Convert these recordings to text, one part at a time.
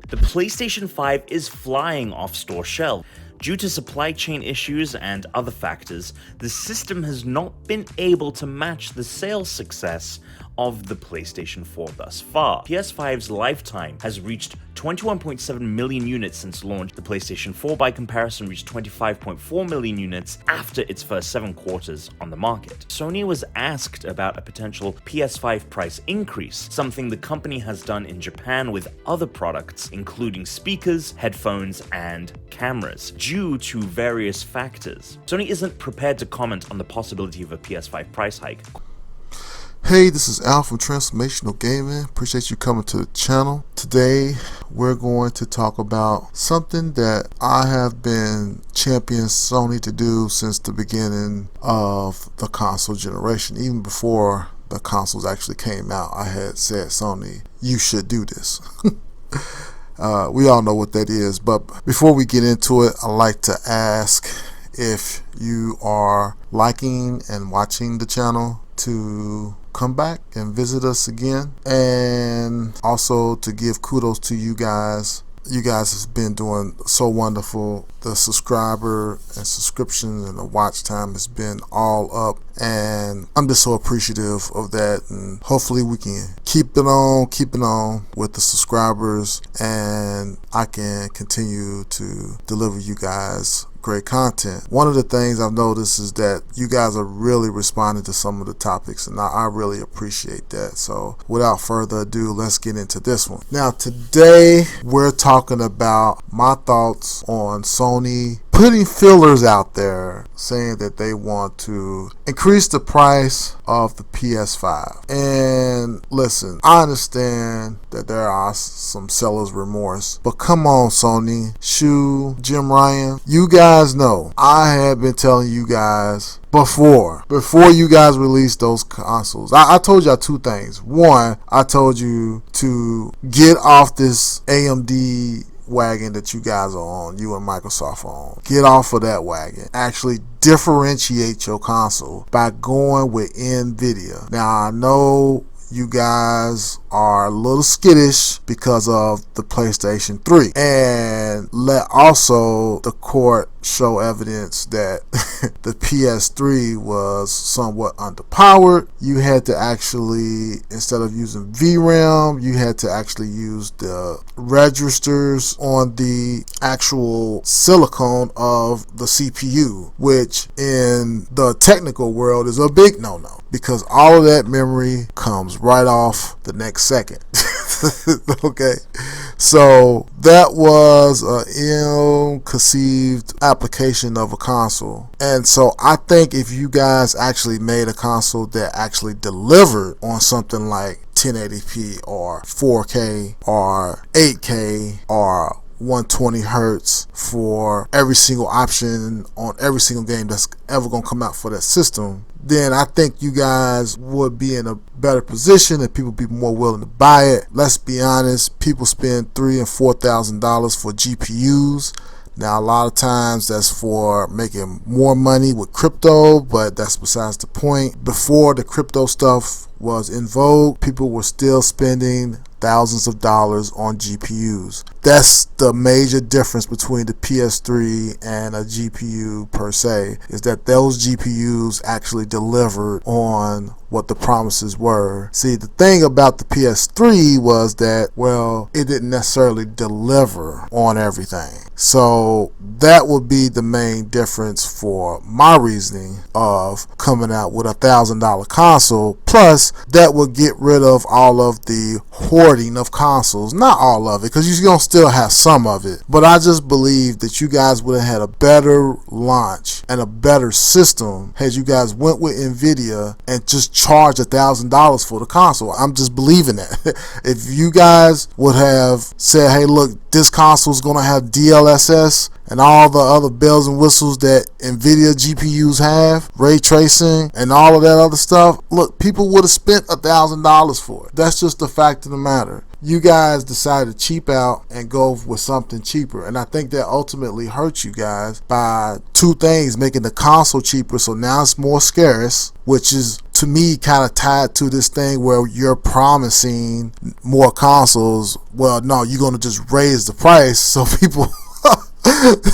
The PlayStation 5 is flying off store shelves. Due to supply chain issues and other factors, the system has not been able to match the sales success of the PlayStation 4 thus far. PS5's lifetime has reached 21.7 million units since launch. The PlayStation 4 by comparison reached 25.4 million units after its first 7 quarters on the market. Sony was asked about a potential PS5 price increase, something the company has done in Japan with other products, including speakers, headphones, and cameras, due to various factors. Sony isn't prepared to comment on the possibility of a PS5 price hike. Hey, this is Al from Transformational Gaming. Appreciate you coming to the channel. Today, we're going to talk about something that I have been championing Sony to do since the beginning of the console generation. Even before the consoles actually came out, I had said, Sony, you should do this. We all know what that is, but before we get into it, I'd like to ask if you are liking and watching the channel to come back and visit us again, and also to give kudos to you guys. You guys have been doing so wonderful. The subscriber and subscriptions and the watch time has been all up, and I'm just so appreciative of that, and hopefully we can keep it on with the subscribers, and I can continue to deliver you guys great content. One of the things I've noticed is that you guys are really responding to some of the topics, and I really appreciate that. So without further ado, let's get into this one. Now today we're talking about my thoughts on Sony putting fillers out there saying that they want to increase the price of the PS5. And listen, I understand that there are some seller's remorse, but come on, Sony, Shu, Jim Ryan, you guys know I have been telling you guys before you guys released those consoles. I told y'all two things. One, I told you to get off this AMD wagon that you guys are on, you and Microsoft are on. Get off of that wagon. Actually differentiate your console by going with NVIDIA. Now I know you guys are a little skittish because of the PlayStation 3, and let also the court show evidence that the PS3 was somewhat underpowered. You had to actually, instead of using VRAM, you had to actually use the registers on the actual silicone of the CPU, which in the technical world is a big no-no, because all of that memory comes right off the next second. Okay, so that was an ill-conceived application of a console, and so I think if you guys actually made a console that actually delivered on something like 1080p or 4K or 8K or 120 hertz for every single option on every single game that's ever gonna come out for that system, then I think you guys would be in a better position and people would be more willing to buy it. Let's be honest, people spend $3,000 and $4,000 for GPUs. Now a lot of times that's for making more money with crypto, but that's besides the point. Before the crypto stuff was in vogue, people were still spending thousands of dollars on GPUs. That's the major difference between the PS3 and a GPU per se, is that those GPUs actually delivered on what the promises were. See, the thing about the PS3 was that, well, it didn't necessarily deliver on everything. So that would be the main difference for my reasoning of coming out with $1,000 console. Plus, that would get rid of all of the hoarding of consoles. Not all of it, because you're going to still have some of it. But I just believe that you guys would have had a better launch and a better system had you guys went with NVIDIA and just charged $1,000 for the console. I'm just believing that. If you guys would have said, hey, look, this console is going to have DLSS and all the other bells and whistles that NVIDIA GPUs have, ray tracing and all of that other stuff, look, people would have spent $1,000 for it. That's just the fact of the matter. You guys decided to cheap out and go with something cheaper, and I think that ultimately hurt you guys by two things: making the console cheaper, so now it's more scarce, which is to me kind of tied to this thing where you're promising more consoles. Well, no, you're going to just raise the price so people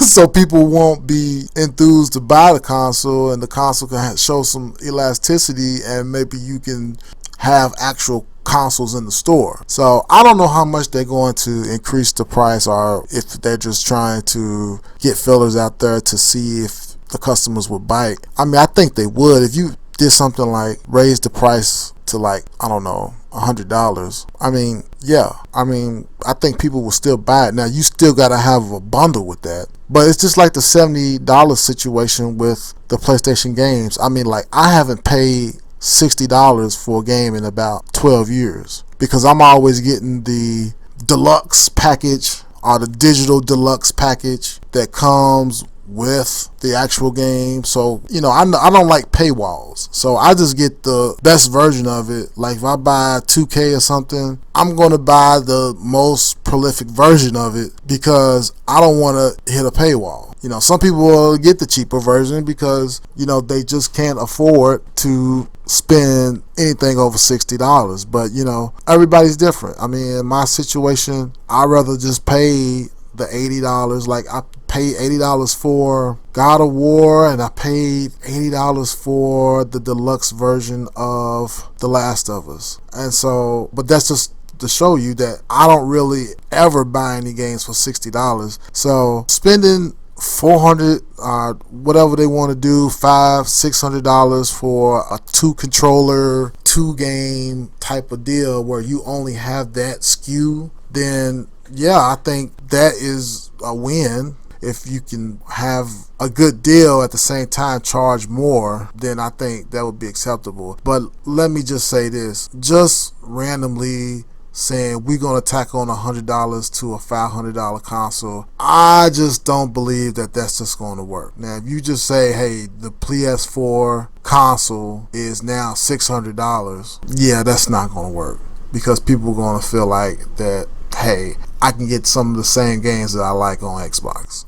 so people won't be enthused to buy the console, and the console can show some elasticity, and maybe you can have actual consoles in the store. So I don't know how much they're going to increase the price, or if they're just trying to get fillers out there to see if the customers would bite. I mean, I think they would. If you did something like raise the price to, like, I don't know, $100, I mean, yeah, I mean, I think people will still buy it. Now, you still got to have a bundle with that, but it's just like the $70 situation with the PlayStation games. I mean, like, I haven't paid $60 for a game in about 12 years because I'm always getting the deluxe package or the digital deluxe package that comes with the actual game. So, you know, I don't like paywalls, so I just get the best version of it. Like, if I buy 2K or something, I'm going to buy the most prolific version of it because I don't want to hit a paywall. You know, some people will get the cheaper version because, you know, they just can't afford to spend anything over $60. But, you know, everybody's different. I mean, in my situation, I'd rather just pay the $80. Like, I paid $80 for God of War, and I paid $80 for the deluxe version of The Last of Us. And so, but that's just to show you that I don't really ever buy any games for $60. So spending $400, whatever they want to do, $500-$600 for a 2-controller, 2-game type of deal where you only have that SKU, then yeah, I think that is a win. If you can have a good deal at the same time, charge more, then I think that would be acceptable. But let me just say this, just randomly saying we're going to tack on $100 to a $500 console, I just don't believe that that's just going to work. Now, if you just say, hey, the PS4 console is now $600, yeah, that's not going to work, because people are going to feel like that, hey, I can get some of the same games that I like on Xbox.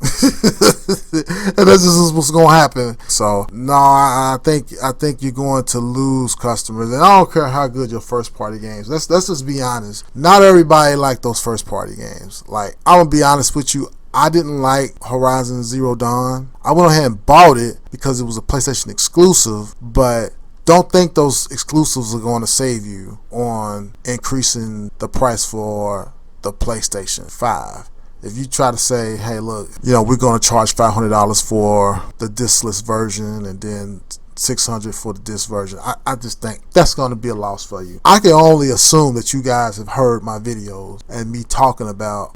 And that's just what's going to happen. So, no, I think you're going to lose customers. And I don't care how good your first party games. Let's just be honest. Not everybody like those first party games. Like, I'm going to be honest with you. I didn't like Horizon Zero Dawn. I went ahead and bought it because it was a PlayStation exclusive, but don't think those exclusives are going to save you on increasing the price for the PlayStation 5. If you try to say, hey, look, you know, we're going to charge $500 for the discless version and then $600 for the disc version, I just think that's going to be a loss for you. I can only assume that you guys have heard my videos and me talking about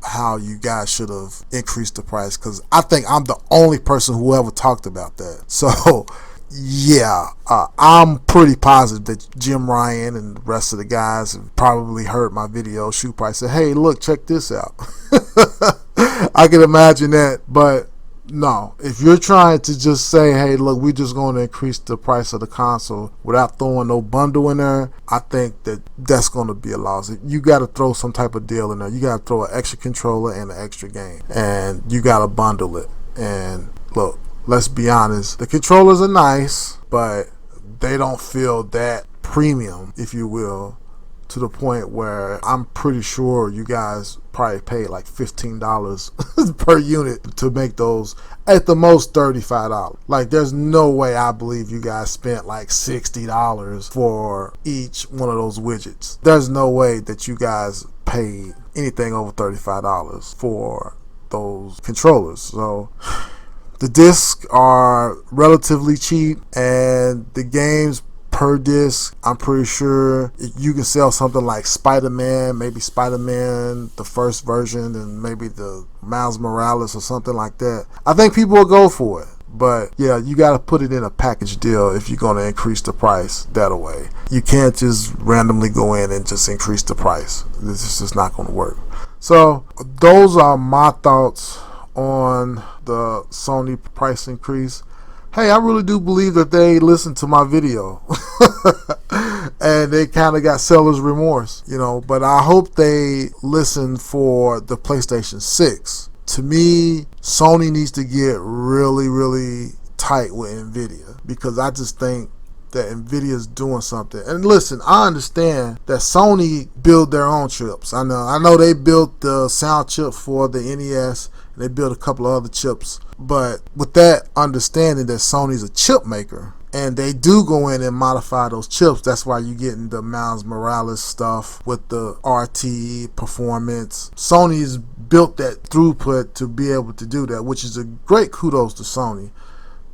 how you guys should have increased the price, because I think I'm the only person who ever talked about that. So yeah, I'm pretty positive that Jim Ryan and the rest of the guys have probably heard my video. Shoot Price said, hey, look, check this out. I can imagine that. But no, if you're trying to just say, hey, look, we're just going to increase the price of the console without throwing no bundle in there, I think that that's going to be a loss. You got to throw some type of deal in there. You got to throw an extra controller and an extra game, and you got to bundle it. And look, let's be honest, the controllers are nice, but they don't feel that premium, if you will, to the point where I'm pretty sure you guys probably paid like $15 per unit to make those, at the most $35. Like, there's no way I believe you guys spent like $60 for each one of those widgets. There's no way that you guys paid anything over $35 for those controllers. So the discs are relatively cheap, and the games per disc, I'm pretty sure you can sell something like Spider-Man, maybe Spider-Man, the first version, and maybe the Miles Morales or something like that. I think people will go for it. But yeah, you got to put it in a package deal if you're going to increase the price that way. You can't just randomly go in and just increase the price. This is just not going to work. So those are my thoughts on the Sony price increase. Hey, I really do believe that they listened to my video and they kind of got seller's remorse, you know, but I hope they listen for the PlayStation 6. To me, Sony needs to get really, really tight with Nvidia, because I just think that NVIDIA's doing something. And listen, I understand that Sony build their own chips. I know they built the sound chip for the NES, and they built a couple of other chips. But with that understanding that Sony's a chip maker, and they do go in and modify those chips. That's why you're getting the Miles Morales stuff with the RT performance. Sony's built that throughput to be able to do that, which is a great kudos to Sony.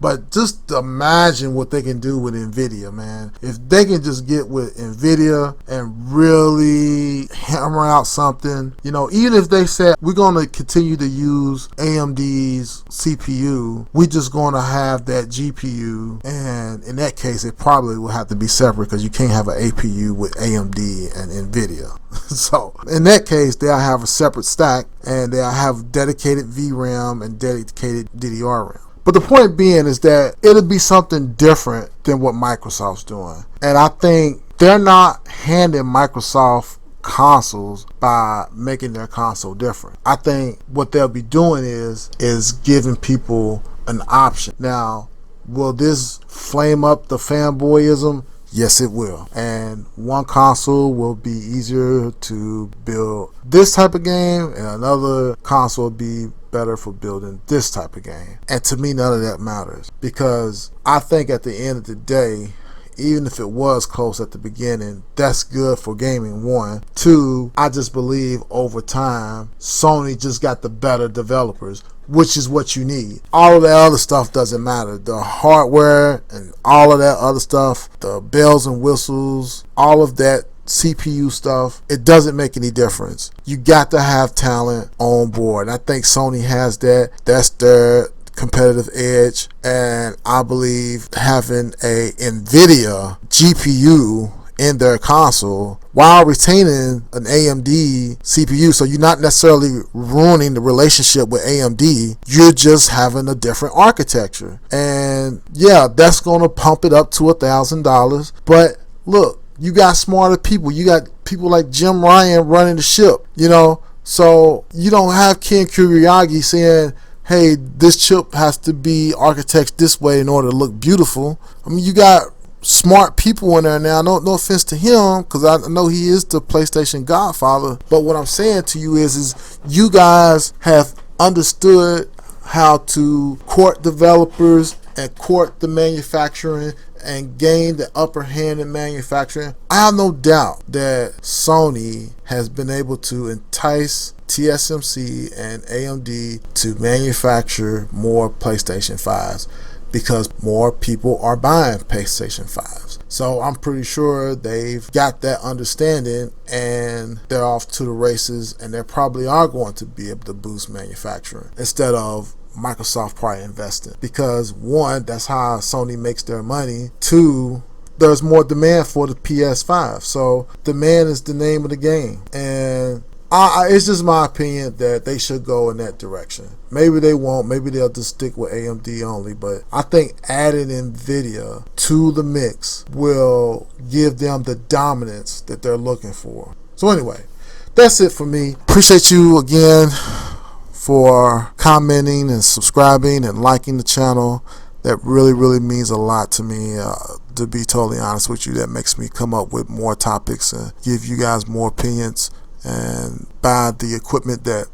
But just imagine what they can do with NVIDIA, man. If they can just get with NVIDIA and really hammer out something, even if they said we're going to continue to use AMD's CPU, we're just going to have that GPU. And in that case, it probably will have to be separate because you can't have an APU with AMD and NVIDIA. So in that case, they'll have a separate stack and they'll have dedicated VRAM and dedicated DDR RAM. But the point being is that it'll be something different than what Microsoft's doing. And I think they're not handing Microsoft consoles by making their console different. I think what they'll be doing is giving people an option. Now, will this flame up the fanboyism? Yes, it will. And one console will be easier to build this type of game, and another console will be better for building this type of game. And to me, none of that matters, because I think at the end of the day, even if it was close at the beginning, that's good for gaming, one. Two, I just believe over time, Sony just got the better developers, which is what you need. All of that other stuff doesn't matter. The hardware and all of that other stuff, the bells and whistles, all of that CPU stuff, it doesn't make any difference. You got to have talent on board. And I think Sony has that. That's their competitive edge, and I believe having a NVIDIA GPU in their console while retaining an AMD CPU, so you're not necessarily ruining the relationship with AMD, you're just having a different architecture. And yeah, that's going to pump it up to $1,000, but look, you got smarter people. You got people like Jim Ryan running the ship, so you don't have Ken Kuryagi saying, hey, this chip has to be architected this way in order to look beautiful. I mean, you got smart people in there now. No offense to him, because I know he is the PlayStation godfather. But what I'm saying to you is you guys have understood how to court developers and court the manufacturing and gain the upper hand in manufacturing. I have no doubt that Sony has been able to entice TSMC and AMD to manufacture more PlayStation 5s because more people are buying PlayStation 5s. So I'm pretty sure they've got that understanding and they're off to the races, and they probably are going to be able to boost manufacturing instead of Microsoft probably investing, because one, that's how Sony makes their money. Two, there's more demand for the PS5, so demand is the name of the game. And it's just my opinion that they should go in that direction. Maybe they won't, maybe they'll just stick with AMD only, but I think adding NVIDIA to the mix will give them the dominance that they're looking for. So anyway, that's it for me. Appreciate you again for commenting and subscribing and liking the channel. That really means a lot to me. To be totally honest with you, that makes me come up with more topics and give you guys more opinions and buy the equipment that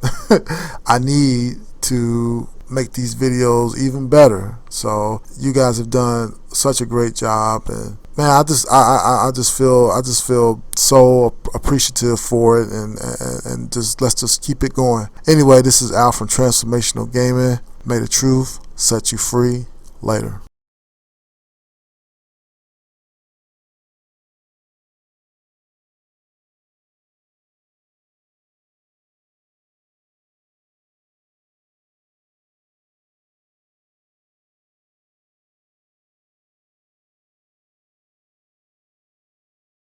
I need to make these videos even better. So you guys have done such a great job, and man, I just feel so appreciative for it, and just let's just keep it going. Anyway, this is Al from Transformational Gaming. May the truth set you free. Later.